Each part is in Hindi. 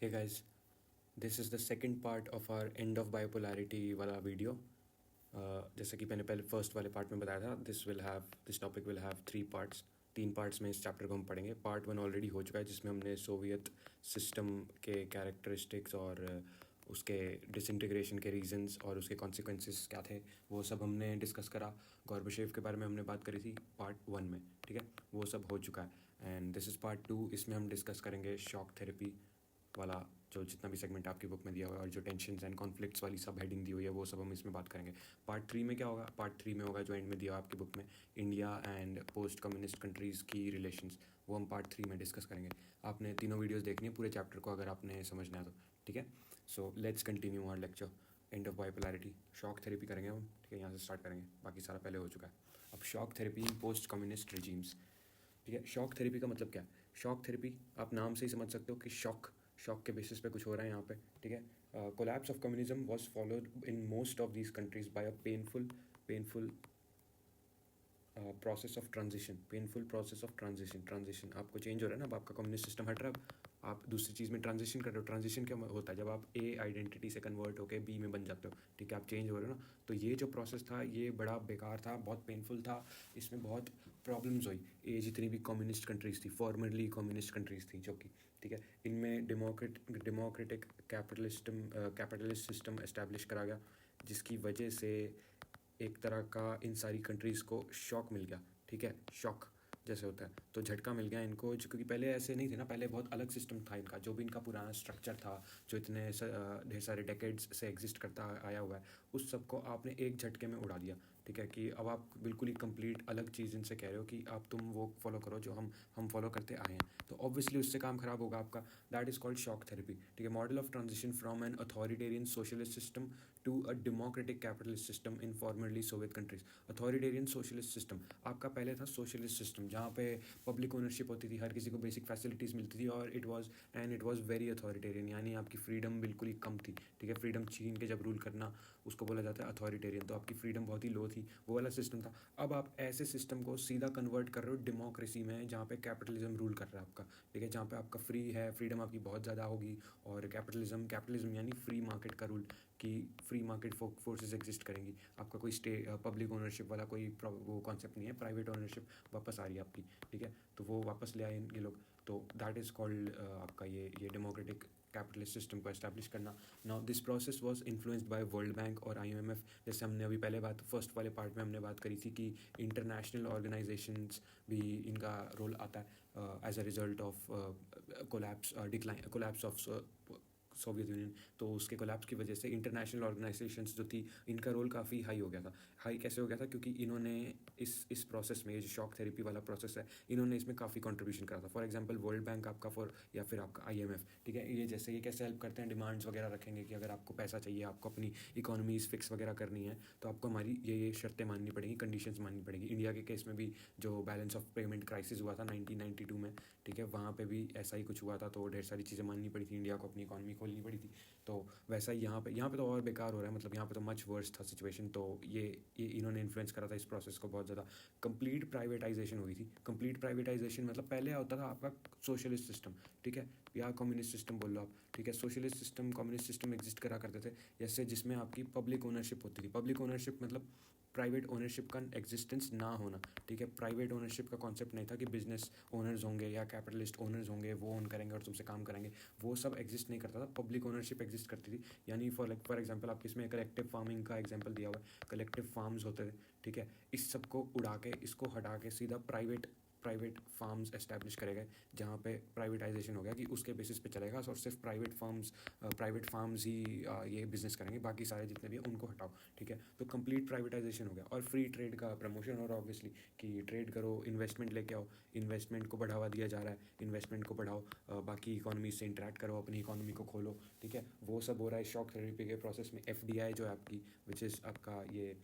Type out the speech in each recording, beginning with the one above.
Hey guys, this is the second part of our end of bipolarity वाला वीडियो. जैसे कि मैंने पहले फर्स्ट वाले पार्ट में बताया था, this topic will have 3 parts. 3 parts में इस चैप्टर को हम पढ़ेंगे. पार्ट 1 ऑलरेडी हो चुका है जिसमें हमने सोवियत सिस्टम के कैरेक्टरिस्टिक्स और उसके डिसइंटीग्रेशन के रीजंस और उसके कॉन्सिक्वेंसेस क्या थे वो सब हमने डिस्कस करा. गॉर्बाचेव के बारे में हमने बात करी थी पार्ट 1 में. ठीक है, वो सब हो चुका है. And this is part 2. इसमें हम डिस्कस करेंगे शॉक थेरेपी वाला जो जितना भी सेगमेंट आपकी बुक में दिया हुआ है और जो टेंशन्स एंड कॉन्फ्लिक्ट्स वाली सब हेडिंग दी हुई है वो सब हम इसमें बात करेंगे. पार्ट 3 में क्या होगा? पार्ट 3 में होगा जो एंड में दिया हुआ आपकी बुक में, India and post communist countries की रिलेशंस. वो हम पार्ट 3 में डिस्कस करेंगे. आपने तीनों वीडियोस देखनी है पूरे चैप्टर को अगर आपने समझना है तो. ठीक है, so let's continue our lecture. End of bipolarity, shock therapy करेंगे हम. ठीक है, यहाँ से स्टार्ट करेंगे, बाकी सारा पहले हो चुका है. अब शॉक थेरेपी इन पोस्ट कम्युनिस्ट रिजीम्स. ठीक है, शॉक थेरेपी का मतलब क्या है? शॉक थेरेपी आप नाम से ही समझ सकते हो कि शॉक के बेसिस पे कुछ हो रहा है यहाँ पे. ठीक है, collapse of communism was followed in most of these countries by a painful process of transition. Transition आपको चेंज हो रहा है ना. अब आपका कम्युनिस्ट सिस्टम हट रहा है, आप दूसरी चीज़ में ट्रांजिशन कर रहे हो. ट्रांजिशन क्या होता है? जब आप ए आइडेंटिटी से कन्वर्ट होकर बी में बन जाते हो. ठीक है, आप चेंज हो रहे हो ना. तो ये जो प्रोसेस था ये बड़ा बेकार था, बहुत पेनफुल था. इसमें बहुत प्रॉब्लम्स हुई. ये जितनी भी कम्युनिस्ट कंट्रीज़ थी, फॉर्मरली कम्युनिस्ट कंट्रीज़ थी जो कि, ठीक है, इनमें डेमोक्रेटिक कैपिटलिस्ट सिस्टम इस्टेब्लिश करा गया जिसकी वजह से एक तरह का इन सारी कंट्रीज़ को शॉक मिल गया. ठीक है, शॉक जैसे होता है तो झटका मिल गया इनको, क्योंकि पहले ऐसे नहीं थे ना. पहले बहुत अलग सिस्टम था इनका. जो भी इनका पुराना स्ट्रक्चर था जो इतने ढेर सारे डेकेड्स से एग्जिस्ट करता आया हुआ है, उस सब को आपने एक झटके में उड़ा दिया. ठीक है, कि अब आप बिल्कुल ही कंप्लीट अलग चीज़ इनसे कह रहे हो कि आप तुम वो फॉलो करो जो हम फॉलो करते आए हैं. तो ऑब्वियसली उससे काम खराब होगा आपका. That is called shock therapy. ठीक है, model of transition from an authoritarian socialist system to a democratic capitalist system in formerly Soviet countries. Authoritarian socialist system आपका पहले था सोशलिस्ट सिस्टम जहाँ पे पब्लिक ओनरशिप होती थी, हर किसी को बेसिक फैसिलिटीज़ मिलती थी और इट वाज वेरी अथॉरिटेरियन, यानी आपकी फ्रीडम बिल्कुल ही कम थी. ठीक है, फ्रीडम छीन के जब रूल करना उसको बोला जाता है अथॉरिटेरियन. तो आपकी फ्रीडम बहुत ही लो थी, वो वाला सिस्टम था. अब आप ऐसे सिस्टम को सीधा कन्वर्ट कर रहे हो डेमोक्रेसी में जहाँ पे कैपिटलिज्म रूल कर रहा है आपका. ठीक है, जहाँ पे आपका फ्रीडम आपकी बहुत ज़्यादा होगी. और कैपिटलिज्म यानी फ्री मार्केट का रूल, कि फ्री मार्केट फोर्सेस एग्जिस्ट करेंगी. आपका कोई पब्लिक ओनरशिप वाला कोई वो कॉन्सेप्ट नहीं है. प्राइवेट ओनरशिप वापस आ रही है आपकी. ठीक है, तो वो वापस ले आए ये लोग. तो दैट इज़ कॉल्ड आपका ये डेमोक्रेटिक कैपिटलिस्ट सिस्टम को एस्टैब्लिश करना. Now this process was influenced by world bank और IMF. जैसे हमने अभी पहले फर्स्ट वाले पार्ट में हमने बात करी थी कि इंटरनेशनल ऑर्गेनाइजेशंस भी इनका रोल आता है as a result of collapse of Soviet Union. तो उसके कोलैप्स की वजह से इंटरनेशनल ऑर्गेनाइजेशंस जो थी इनका रोल काफ़ी हाई हो गया था. हाई कैसे हो गया था? क्योंकि इन्होंने इस प्रोसेस में, ये जो शॉक थेरेपी वाला प्रोसेस है, इन्होंने इसमें काफ़ी कंट्रीब्यूशन करा था. फॉर एग्जांपल वर्ल्ड बैंक आपका या फिर आपका IMF. ठीक है, ये कैसे हेल्प करते हैं? डिमांड्स वगैरह रखेंगे कि अगर आपको पैसा चाहिए, आपको अपनी इकोनॉमीज फिक्स वगैरह करनी है तो आपको हमारी ये शर्तें माननी पड़ेंगी, कंडीशंस माननी पड़ेगी. इंडिया के केस में भी जो बैलेंस ऑफ पेमेंट क्राइसिस हुआ था 1992 में, ठीक है, वहाँ पे भी ऐसा ही कुछ हुआ था. तो ढेर सारी चीज़ें माननी पड़ी थी, इंडिया को अपनी इकॉनमी खोलनी पड़ी थी. तो वैसा ही यहाँ पे तो और बेकार हो रहा है. मतलब यहाँ पे तो मच वर्स था सिचुएशन. तो ये इन्होंने इन्फ्लुएंस करा था इस प्रोसेस को बहुत ज़्यादा. कंप्लीट प्राइवेटाइजेशन हुई थी. कंप्लीट प्राइवेटाइजेशन मतलब पहले होता था आपका सोशलिस्ट सिस्टम. ठीक है, या कम्युनिस्ट सिस्टम बोल लो आप. ठीक है, socialist system, communist system exist करा करते थे जैसे जिसमें आपकी पब्लिक ओनरशिप होती थी. पब्लिक ओनरशिप मतलब प्राइवेट ओनरशिप का एग्जिस्टेंस ना होना. ठीक है, प्राइवेट ओनरशिप का कॉन्सेप्ट नहीं था कि बिजनेस ओनर्स होंगे या कैपिटलिस्ट ओनर्स होंगे, वो ओन करेंगे और तुमसे काम करेंगे. वो सब एग्जिस्ट नहीं करता था. पब्लिक ओनरशिप एग्जिस्ट करती थी. यानी फॉर एग्जांपल आपके इसमें कलेक्टिव फार्मिंग का एग्जांपल दिया हुआ है. कलेक्टिव फार्म्स होते थे. ठीक है, इस सब को उड़ा के, इसको हटा के सीधा प्राइवेट फार्म्स एस्टैब्लिश करे गए जहाँ पे प्राइवेटाइजेशन हो गया कि उसके बेसिस पे चलेगा और सिर्फ प्राइवेट फार्म्स ही ये बिज़नेस करेंगे, बाकी सारे जितने भी हैं उनको हटाओ. ठीक है, तो कंप्लीट प्राइवेटाइजेशन हो गया. और फ्री ट्रेड का प्रमोशन हो रहा है ऑब्वियसली, कि ट्रेड करो, इन्वेस्टमेंट लेके आओ. इन्वेस्टमेंट को बढ़ावा दिया जा रहा है. इन्वेस्टमेंट को बढ़ाओ, बाकी इकोनॉमी से इंटरेक्ट करो, अपनी इकोनॉमी को खोलो. ठीक है, वो सब हो रहा है शॉक थेरेपी के प्रोसेस में. FDI जो है आपकी, विच इज़ आपका ये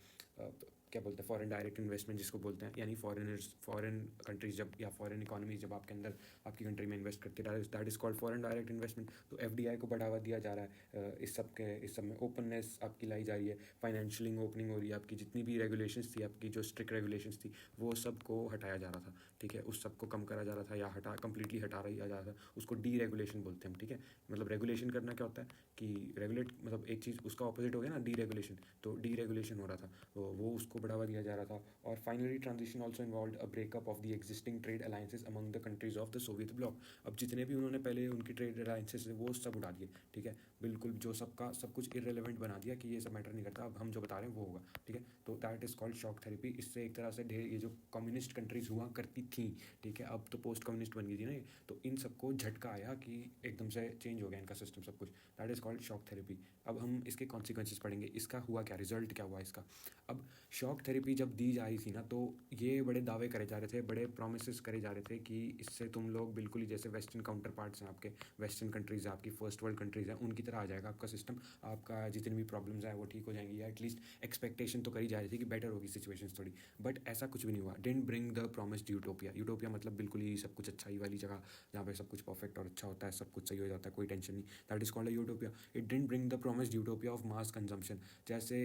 क्या बोलते हैं, फॉरेन डायरेक्ट इन्वेस्टमेंट जिसको बोलते हैं, यानी फॉरेन कंट्रीज जब या फॉरेन इकोनॉमीज जब आपके अंदर आपकी कंट्री में इन्वेस्ट करती है, that is called foreign direct investment. तो एफडीआई को बढ़ावा दिया जा रहा है, इस सब में ओपननेस आपकी लाई जा रही है, फाइनेंशियलिंग ओपनिंग हो रही है, आपकी जितनी भी रेगुलेशंस थी, आपकी जो स्ट्रिक्ट रेगुलेशंस थी, वो सब को हटाया जा रहा था, ठीक है, उस सब को कम करा जा रहा था या कंप्लीटली हटा रहा जा रहा था, उसको डी रेगुलेशन बोलते हैं हम, ठीक है। मतलब रेगुलेशन करना क्या होता है कि रेगुलेट, मतलब एक चीज़ उसका ऑपोजिट हो गया ना डी रेगुलेशन, तो डी रेगुलेशन हो रहा था, तो वो उसको बढ़ावा दिया जा रहा था। और finally transition also involve a breakup of the existing trade alliances among the countries of the Soviet block. अब जितने भी उन्होंने पहले उनकी ट्रेड अलायंसेज वो सब उड़ा दिए, ठीक है, बिल्कुल जो सबका सब कुछ इरेलीवेंट बना दिया कि ये सब मैटर नहीं करता, अब हम जो बता रहे हैं वो होगा, ठीक है। तो that is called shock therapy. इससे एक तरह से ढेर ये जो कम्युनिस्ट कंट्रीज हुआ करती थी, ठीक है, अब तो पोस्ट कम्युनिस्ट बन गई थी ना ये, तो इन सबको झटका आया कि एकदम से चेंज हो गया इनका सिस्टम सब कुछ, that is called shock therapy. अब हम इसके कॉन्सिक्वेंसेस पढ़ेंगे, इसका हुआ क्या, रिजल्ट क्या हुआ इसका। अब शॉक थेरेपी जब दी जा रही थी ना, तो ये बड़े दावे करे जा रहे थे, बड़े प्रोमिस करे जा रहे थे कि इससे तुम लोग बिल्कुल ही जैसे वेस्टर्न काउंटर पार्ट्स हैं आपके, वेस्टर्न कंट्रीज़ हैं आपकी, फर्स्ट वर्ल्ड कंट्रीज़ हैं, उनकी तरह आ जाएगा आपका सिस्टम, आपका जितनी भी प्रॉब्लम्स हैं वो ठीक हो जाएंगी, या एटलीस्ट एक्सपेक्टेशन तो करी जा रही थी कि बेटर होगी सिचुएशन थोड़ी, बट ऐसा कुछ भी नहीं हुआ। Didn't bring the promised utopia. Utopia मतलब बिल्कुल ही सब कुछ अच्छाई वाली जगह, जहाँ पे सब कुछ परफेक्ट और अच्छा होता है, सब कुछ सही हो जाता है, कोई टेंशन नहीं, that is called a utopia. It didn't bring the promised utopia of mass consumption. जैसे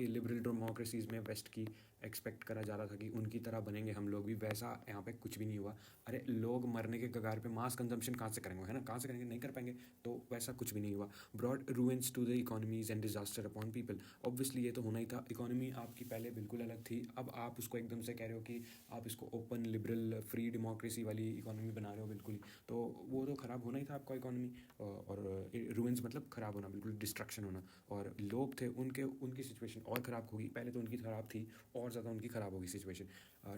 लिबरल डेमोक्रेसीज़ में वेस्ट की एक्सपेक्ट करा जा रहा था कि उनकी तरह बनेंगे हम लोग भी, वैसा यहाँ पे कुछ भी नहीं हुआ। अरे लोग मरने के कगार पे मास कंजम्पशन कहाँ से करेंगे, है ना, कहाँ से करेंगे, नहीं कर पाएंगे, तो वैसा कुछ भी नहीं हुआ। Broad ruins to the economies and disaster upon people. Obviously ये तो होना ही था, इकोनॉमी आपकी पहले बिल्कुल अलग थी, अब आप उसको एकदम से कह रहे हो कि आप इसको ओपन लिबरल फ्री डेमोक्रेसी वाली इकोनॉमी बना रहे हो बिल्कुल ही, तो वो तो ख़राब होना ही था आपका इकोनॉमी। और रूइंस मतलब ख़राब होना, बिल्कुल डिस्ट्रक्शन होना, और लोग थे उनकी सिचुएशन और ख़राब होगी, पहले तो उनकी ख़राब थी और ज़्यादा उनकी ख़राब होगी situation.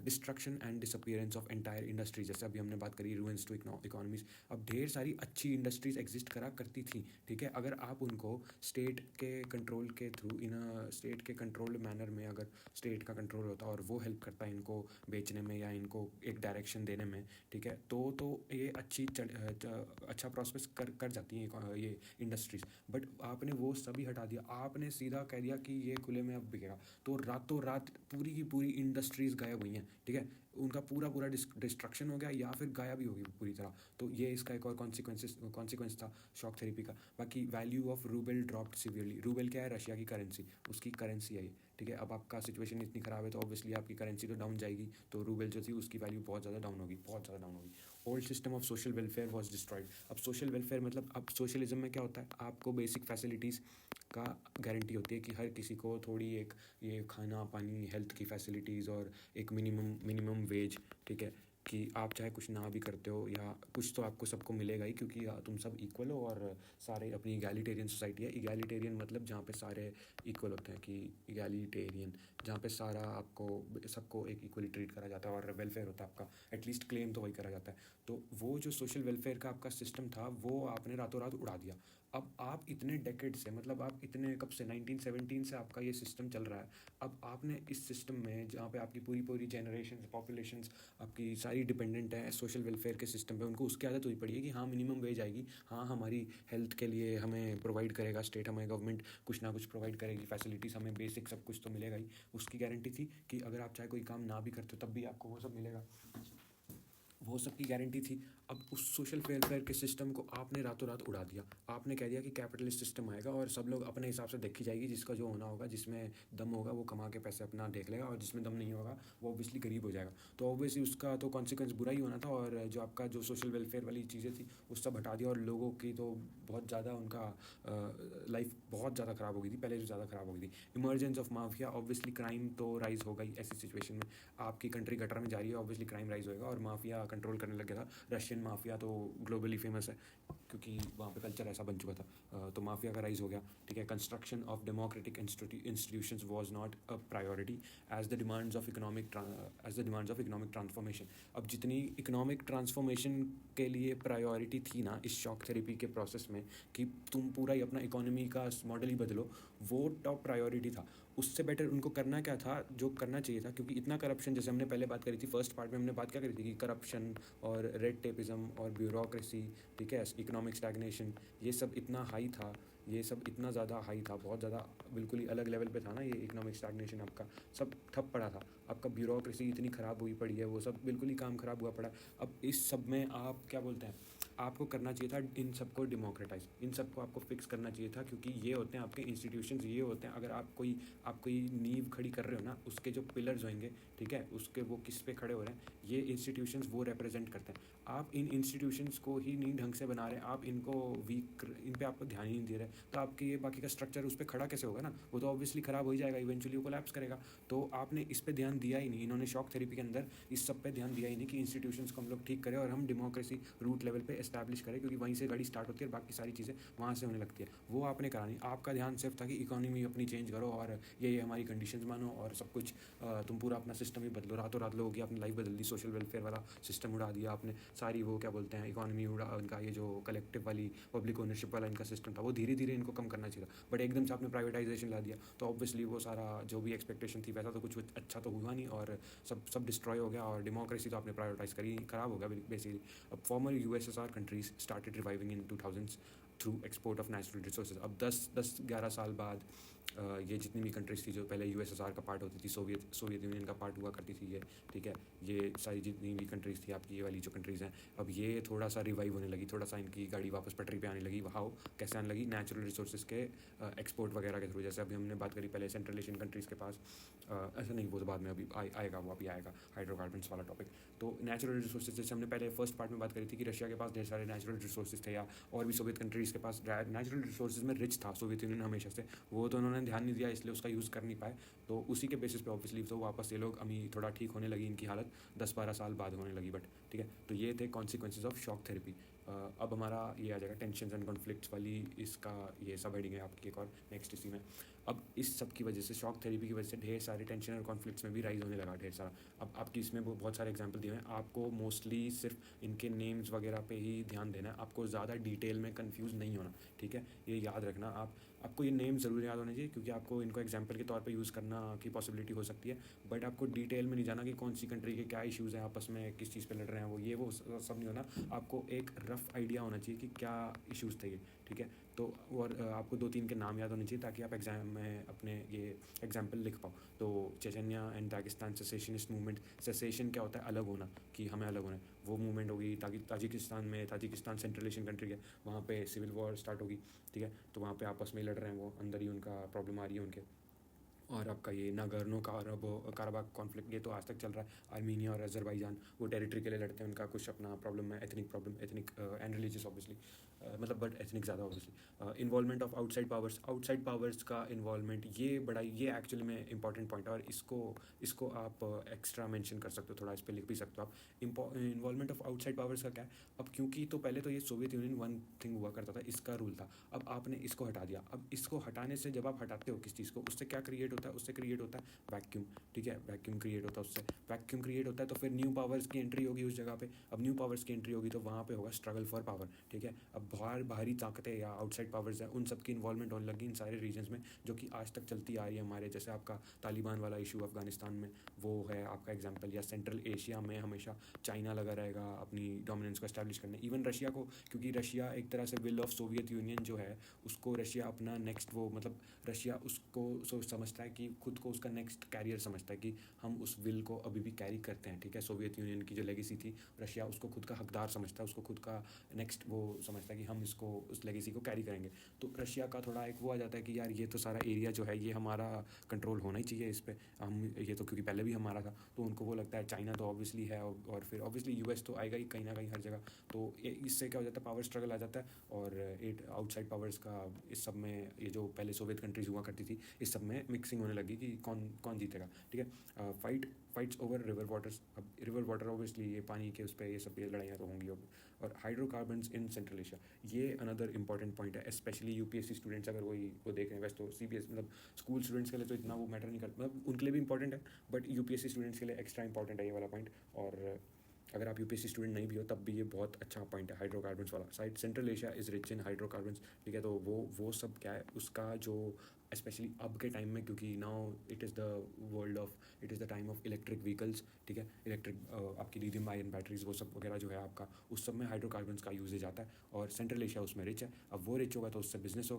Destruction and disappearance of entire industry, जैसे अभी हमने बात करी रूइंस टू इकोनॉमीज। अब ढेर सारी अच्छी इंडस्ट्रीज एग्जिस्ट करा करती थी, ठीक है, अगर आप उनको स्टेट के कंट्रोल के थ्रू, इन स्टेट के कंट्रोल्ड मैनर में, अगर स्टेट का कंट्रोल होता और वो हेल्प करता है इनको बेचने में या इनको एक डायरेक्शन देने में, ठीक है, तो ये अच्छा प्रॉस्पेक्ट कर जाती हैं ये इंडस्ट्रीज़। बट आपने वो सभी हटा दिया, आपने सीधा कह दिया कि ये खुले में अब बिकेगा, तो रातों रात पूरी की पूरी इंडस्ट्रीज़ गायब हुई हैं, ठीक है, उनका पूरा डिस्ट्रक्शन हो गया या फिर गायब ही होगी पूरी तरह। तो ये इसका एक और कॉन्सिक्वेंस था शॉक थेरेपी का। बाकी value of rouble dropped severely. Rouble क्या है, रशिया की करेंसी, उसकी करेंसी है ये, ठीक है। अब आपका सिचुएशन इतनी ख़राब है तो ऑब्वियसली आपकी करेंसी तो डाउन जाएगी, तो रूबल जो थी उसकी वैल्यू बहुत ज़्यादा डाउन होगी, बहुत ज़्यादा डाउन होगी। Old system of social welfare was destroyed. अब सोशल वेलफेयर मतलब, अब सोशलिज्म में क्या होता है, आपको बेसिक फैसिलिटीज़ का गारंटी होती है कि हर किसी को थोड़ी एक ये खाना पानी हेल्थ की फैसिलिटीज़ और एक मिनिमम वेज, ठीक है, कि आप चाहे कुछ ना भी करते हो या कुछ तो आपको सबको मिलेगा ही, क्योंकि तुम सब इक्वल हो और सारे अपनी इगैलिटेरियन सोसाइटी है। इगैलिटेरियन मतलब जहाँ पे सारे इक्वल होते हैं, कि इगैलिटेरियन जहाँ पे सारा आपको सबको एक इक्वली ट्रीट करा जाता है और वेलफेयर होता है आपका, एटलीस्ट क्लेम तो वही करा जाता है। तो वो जो सोशल वेलफेयर का आपका सिस्टम था वो आपने रातों रात उड़ा दिया। अब आप इतने डेकेड से, मतलब आप इतने कब से, 1917 से आपका ये सिस्टम चल रहा है, अब आपने इस सिस्टम में जहाँ पे आपकी पूरी पूरी जनरेशन पॉपुलेशंस आपकी सारी डिपेंडेंट है सोशल वेलफेयर के सिस्टम पे, उनको उसकी आदत हुई पड़ी है कि हाँ मिनिमम वेज आएगी, हाँ हमारी हेल्थ के लिए हमें प्रोवाइड करेगा स्टेट, हमें गवर्नमेंट कुछ ना कुछ प्रोवाइड करेगी फैसिलिटीज़, हमें बेसिक सब कुछ तो मिलेगा ही। उसकी गारंटी थी कि अगर आप चाहे कोई काम ना भी करते हो तब भी आपको वो सब मिलेगा, वो सब की गारंटी थी। अब उस सोशल वेलफेयर के सिस्टम को आपने रातों रात उड़ा दिया। आपने कह दिया कि कैपिटलिस्ट सिस्टम आएगा और सब लोग अपने हिसाब से देखी जाएगी, जिसका जो होना होगा, जिसमें दम होगा वो कमा के पैसे अपना देख लेगा, और जिसमें दम नहीं होगा वो ऑब्वियसली गरीब हो जाएगा। तो ऑब्वियसली उसका तो कॉन्सिक्वेंस बुरा ही होना था, और जो आपका जो सोशल वेलफेयर वाली चीज़ें थी उस सब हटा दिया, और लोगों की तो बहुत ज़्यादा उनका लाइफ बहुत ज़्यादा ख़राब हो गई थी, पहले से ज़्यादा ख़राब हो गई थी। Emergence of mafia, obviously crime तो राइज होगा ही ऐसी सिचुएशन में। आपकी कंट्री गटर में जा रही है, ऑब्वियसली क्राइम राइज होएगा, और माफिया कंट्रोल करने लग गया था। रशियन माफिया तो ग्लोबली फेमस है क्योंकि वहाँ पे कल्चर ऐसा बन चुका था, तो माफिया का राइज हो गया, ठीक है। Construction of democratic institutions was not a priority as the demands of economic transformation. अब जितनी इकोनॉमिक ट्रांसफॉर्मेशन के लिए प्रायोरिटी थी ना इस शॉक थेरेपी के प्रोसेस में, कि तुम पूरा ही अपना इकोनॉमी का मॉडल ही बदलो, वो टॉप प्रायोरिटी था। उससे बेटर उनको करना क्या था, जो करना चाहिए था, क्योंकि इतना करप्शन, जैसे हमने पहले बात करी थी फर्स्ट पार्ट में, हमने बात क्या करी थी कि करप्शन और रेड टेपिज्म और ब्यूरोक्रेसी, ठीक है, इकोनॉमिक इकोनॉमिक स्टैग्नेशन, ये सब इतना हाई था, ये सब इतना ज़्यादा हाई था, बहुत ज़्यादा बिल्कुल ही अलग लेवल पे था ना ये इकोनॉमिक स्टैग्नेशन आपका, सब ठप पड़ा था। आपका ब्यूरोक्रेसी इतनी ख़राब हुई पड़ी है, वो सब बिल्कुल ही काम ख़राब हुआ पड़ा। अब इस सब में आप क्या बोलते हैं, आपको करना चाहिए था इन सबको डेमोक्रेटाइज, इन सबको आपको फिक्स करना चाहिए था, क्योंकि ये होते हैं आपके इंस्टीट्यूशंस, ये होते हैं अगर आप कोई नींव खड़ी कर रहे हो ना, उसके जो पिलर्स होंगे, ठीक है, उसके वो किस पे खड़े हो रहे हैं, ये इंस्टीट्यूशंस वो रिप्रेजेंट करते हैं। आप इन इंस्टीट्यूशंस को ही नहीं ढंग से बना रहे हैं, आप इनको वीक, इन पे आपको ध्यान ही नहीं दे रहे, तो आपके ये बाकी का स्ट्रक्चर उस पर खड़ा कैसे होगा ना, वो तो ऑब्वियसली ख़राब हो ही जाएगा, इवेंचुअली वो कोलैप्स करेगा। तो आपने इस पर ध्यान दिया ही नहीं, इन्होंने शॉक थेरेपी के अंदर इस सब पे ध्यान दिया ही नहीं कि इंस्टीट्यूशंस को हम लोग ठीक करें और हम डेमोक्रेसी रूट लेवल पे एस्टैब्लिश करें, क्योंकि वहीं से गाड़ी स्टार्ट होती है और बाकी सारी चीज़ें वहाँ से होने लगती है। वो आपने करा नहीं, आपका ध्यान सिर्फ था कि इकोनॉमी अपनी चेंज करो और ये हमारी कंडीशंस मानो और सब कुछ, तुम पूरा अपना सिस्टम ही बदलो, रातों रात लोगों की अपनी लाइफ बदल दी, सोशल वेलफेयर वाला सिस्टम उड़ा दिया आपने, सारी वो क्या बोलते हैं इकोनॉमी उड़ा, उनका ये जो कलेक्टिव वाली पब्लिक ओनरशिप वाला इनका सिस्टम था, वो धीरे धीरे इनको कम करना चाहिए था, बट एकदम से आपने प्राइवेटाइजेशन ला दिया, तो ऑब्वियसली वो सारा जो भी एक्सपेक्टेशन थी वैसा तो कुछ अच्छा तो हुआ नहीं, और सब डिस्ट्रॉय हो गया, और डेमोक्रेसी तो आपने प्राइवेटाइज करी, ख़राब हो गया बेसिकली। अब farmer USSR countries started reviving in 2000s through export of natural resources. अब 10-11 साल बाद ये जितनी भी कंट्रीज़ थी जो पहले यूएसएसआर का पार्ट होती थी, सोवियत यूनियन का पार्ट हुआ करती थी ये, ठीक है, ये सारी जितनी भी कंट्रीज़ थी आपकी, ये वाली जो कंट्रीज़ हैं, अब ये थोड़ा सा रिवाइव होने लगी, थोड़ा सा इनकी गाड़ी वापस पटरी पे आने लगी। हाउ, कैसे आने लगी, नेचुरल रिसोर्सेज के एक्सपोर्ट वगैरह के थ्रू। जैसे अभी हमने बात करी पहले सेंट्रल एशियन कंट्रीज़ के पास, ऐसा नहीं, वो तो बाद में अभी आएगा, वो अभी आएगा हाइड्रोकार्बन्स वाला टॉपिक। तो नेचुरल रिसोर्सेज, जैसे हमने पहले फर्स्ट पार्ट में बात करी थी कि रशिया के पास ढेर सारे नेचुरल रिसोर्सेज थे, या और भी सोवियत कंट्रीज़ के पास नेचुरल रिसोर्सेज में रिच था सोवियत यूनियन हमेशा से, वो तो उन्होंने ध्यान नहीं दिया, इसलिए उसका यूज़ कर नहीं पाए। तो उसी के बेसिस पे ऑब्वियसली तो वापस ये लोग अभी थोड़ा ठीक होने लगी, इनकी हालत 10-12 साल बाद होने लगी, बट ठीक है। तो ये थे कॉन्सिक्वेंसेज ऑफ शॉक थेरेपी। अब हमारा ये आ जाएगा टेंशन एंड कॉन्फ्लिक्ट्स वाली, इसका ये सब हेडिंग है आपकी एक और नेक्स्ट इसी में। अब इस सब की वजह से, शॉक थेरेपी की वजह से ढेर सारे टेंशन और कॉन्फ्लिक्ट्स में भी राइज होने लगा ढेर सारा। अब आपकी इसमें बहुत सारे एग्जांपल दिए हैं, आपको मोस्टली सिर्फ इनके नेम्स वगैरह पे ही ध्यान देना है, आपको ज़्यादा डिटेल में कंफ्यूज नहीं होना, ठीक है, ये याद रखना। आपको ये नेम ज़रूर याद होने चाहिए, क्योंकि आपको इनको एग्जांपल के तौर पे यूज़ करना की पॉसिबिलिटी हो सकती है, बट आपको डिटेल में नहीं जाना कि कौन सी कंट्री के क्या इश्यूज़ हैं आपस में, किस चीज़ पे लड़ रहे हैं वो सब नहीं होना। आपको एक रफ़ आइडिया होना चाहिए कि क्या इश्यूज़ थे ये, ठीक है। तो और आपको 2-3 के नाम याद होने चाहिए, ताकि आप एग्ज़ाम में अपने ये एग्जाम्पल लिख पाओ। तो Chechnya and Dagestan secessionist movement, cessation क्या होता है, अलग होना, कि हमें अलग होना है, वो मूवमेंट होगी। ताजिकिस्तान सेंट्रल एशियन कंट्री है, वहाँ पे सिविल वॉर स्टार्ट होगी, ठीक है, तो वहाँ पे आपस में लड़ रहे हैं, वो अंदर ही उनका प्रॉब्लम आ रही है उनके। और आपका ये नागर्नो काराबाख कॉन्फ्लिक्ट, ये तो आज तक चल रहा है। आर्मीनिया और अजरबैजान वो टेरिटरी के लिए लड़ते हैं, उनका कुछ अपना प्रॉब्लम है, एथनिक एंड रिलीजियस ऑब्वियसली, मतलब बट एथनिक ज़्यादा obviously. Involvement of outside powers का इन्वॉल्वमेंट, ये एक्चुअली में इंपॉर्टेंट पॉइंट है, और इसको आप एक्स्ट्रा मेंशन कर सकते हो, थोड़ा इस पर लिख भी सकते हो आप। इन्वॉल्वमेंट ऑफ आउटसाइड पावर्स का क्या है, अब क्योंकि तो पहले तो ये सोवियत यूनियन वन थिंग हुआ करता था, इसका रूल था, अब आपने इसको हटा दिया। अब इसको हटाने से, जब आप हटाते हो किस चीज़ को, उससे क्या क्रिएट होता है, उससे क्रिएट होता है वैक्यूम, ठीक है, वैक्यूम क्रिएट होता है, उससे वैक्यूम क्रिएट होता है, तो फिर न्यू पावर्स की एंट्री होगी उस जगह पे। अब न्यू पावर्स की एंट्री होगी तो वहाँ पे होगा स्ट्रगल फॉर पावर, ठीक है। अब बाहरी ताकतें या आउटसाइड पावर्स हैं, उन सब की इन्वॉल्वमेंट होने लगी इन सारे रीजन्स में, जो कि आज तक चलती आ रही है हमारे। जैसे आपका तालिबान वाला इशू अफगानिस्तान में, वो है आपका एग्जाम्पल, या सेंट्रल एशिया में हमेशा चाइना लगा रहेगा अपनी डोमिनेंस को एस्टैब्लिश करने, इवन रशिया को, क्योंकि रशिया एक तरह से विल ऑफ सोवियत यूनियन जो है, उसको रशिया अपना नेक्स्ट, वो मतलब रशिया उसको समझता है कि खुद को उसका नेक्स्ट कैरियर समझता है, कि हम उस विल को अभी भी कैरी करते हैं, ठीक है। सोवियत यूनियन की जो लेगेसी थी, रशिया उसको खुद का हकदार समझता है, उसको खुद का नेक्स्ट वो समझता है कि हम इसको, उस लेगेसी को कैरी करेंगे। तो रशिया का थोड़ा एक वो आ जाता है कि यार ये तो सारा एरिया जो है ये हमारा कंट्रोल होना ही चाहिए इस पर, हम ये तो क्योंकि पहले भी हमारा था, तो उनको वो लगता है। चाइना तो ऑब्वियसली है, और फिर ऑब्वियसली यूएस तो आएगा ही कहीं ना कहीं हर जगह। तो इससे क्या हो जाता है, पावर स्ट्रगल आ जाता है, और आउटसाइड पावर्स का इस सब में, ये जो पहले सोवियत कंट्रीज़ हुआ करती थी, इस सब में मिक्सिंग होने लगी कि कौन जीतेगा, ठीक है। फाइट्स ओवर रिवर वाटर्स, अब रिवर वाटर ऑब्वियसली ये पानी के उस पर ये सब ये लड़ाइयाँ तो होंगी। और हाइड्रोकार्बन्स इन सेंट्रल एशिया, ये अनदर इंपॉर्टेंट पॉइंट है, स्पेशली यूपीएससी स्टूडेंट्स अगर वो देख रहे हैं। वैसे तो सीबीएस मतलब स्कूल स्टूडेंट्स के लिए तो इतना वो मैटर नहीं करता, मतलब उनके लिए भी इंपॉर्टेंट है, बट यूपीएससी स्टूडेंट्स के लिए एक्स्ट्रा इंपॉर्टेंट है ये वाला पॉइंट। और अगर आप यूपीएससी स्टूडेंट नहीं भी हो तब भी ये बहुत अच्छा पॉइंट है हाइड्रोकार्बन्स वाला। Side central Asia is rich in hydrocarbons, ठीक है। तो वो सब क्या है, उसका जो स्पेशली अब के टाइम में, क्योंकि now it is the world of, it is the time of electric vehicles, ठीक है। इलेक्ट्रिक आपकी लिथियम आयन बैटरीज वो सब वगैरह जो है आपका, उस सब में हाइड्रोकार्बन्स का यूजेज आता है, और सेंट्रल एशिया उसमें रिच है। अब वो रिच होगा तो उससे बिजनेस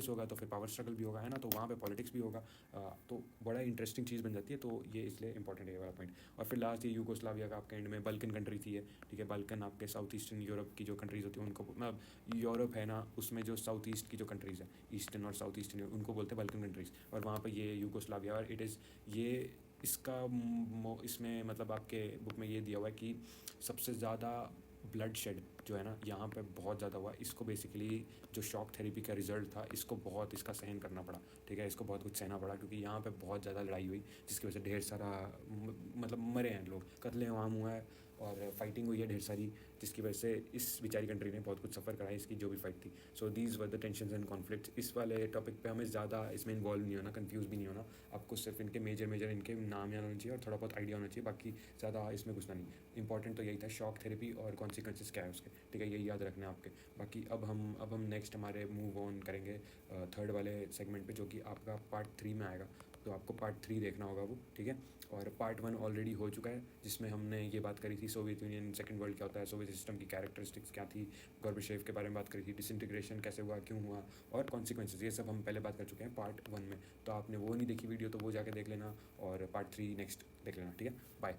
होगा तो फिर पावर स्ट्रगल भी होगा, है ना, तो वहाँ पे पॉलिटिक्स भी होगा। तो बड़ा इंटरेस्टिंग चीज़ बन जाती है, तो ये इसलिए इंपॉर्टेंट है ये वाला पॉइंट। और फिर लास्ट ये यूगोस्लाविया का आपके एंड में बल्कन कंट्री थी है, ठीक है। बल्कन आपके साउथ ईस्टर्न यूरोप की जो कंट्रीज़ होती हैं उनको, मतलब यूरोप है ना, उसमें जो साउथ ईस्ट की जो कंट्रीज़ हैं, ईस्टर्न और साउथ ईस्टर्न, उनको बोलते हैं बल्कन कंट्रीज़। और वहाँ पर ये यूगोस्लाविया, और इट इज़ ये इसका इसमें मतलब आपके बुक में ये दिया हुआ है कि सबसे ज़्यादा ब्लड शेड जो है ना यहाँ पे बहुत ज़्यादा हुआ। इसको बेसिकली जो शॉक थेरेपी का रिजल्ट था, इसको बहुत इसका सहन करना पड़ा, ठीक है। इसको बहुत कुछ सहना पड़ा, क्योंकि यहाँ पे बहुत ज़्यादा लड़ाई हुई, जिसकी वजह से ढेर सारा मतलब मरे हैं लोग, कत्ले आम हुआ है और फाइटिंग हुई है ढेर सारी, जिसकी वजह से इस बेचारी कंट्री ने बहुत कुछ सफ़र करा है, इसकी जो भी फाइट थी। So these were the tensions and conflicts. इस वाले टॉपिक पे हमें ज़्यादा इसमें इन्वॉल्व नहीं होना, कंफ्यूज भी नहीं होना। आपको सिर्फ इनके मेजर इनके नाम याद होना चाहिए और थोड़ा बहुत आइडिया होना चाहिए, बाकी ज़्यादा इसमें घुसना नहीं। इंपॉर्टेंट तो यही था, शॉक थेरेपी और कॉन्सिक्वेंसेस क्या है उसके, ठीक है, यही याद रखना है आपके। बाकी अब हम नेक्स्ट हमारे मूव ऑन करेंगे थर्ड वाले सेगमेंट पे, जो कि आपका पार्ट 3 में आएगा। तो आपको पार्ट 3 देखना होगा वो, ठीक है। और पार्ट 1 ऑलरेडी हो चुका है, जिसमें हमने ये बात करी थी सोवियत यूनियन, सेकंड वर्ल्ड क्या होता है, सोवियत सिस्टम की कैरेक्टरिस्टिक्स क्या थी, गोर्बाचेव के बारे में बात करी थी, डिसइंटीग्रेशन कैसे हुआ, क्यों हुआ, और कॉन्सिक्वेंसेज, ये सब हम पहले बात कर चुके हैं पार्ट 1 में। तो आपने वो नहीं देखी वीडियो तो वो जाके देख लेना, और पार्ट 3 नेक्स्ट देख लेना, ठीक है। बाय।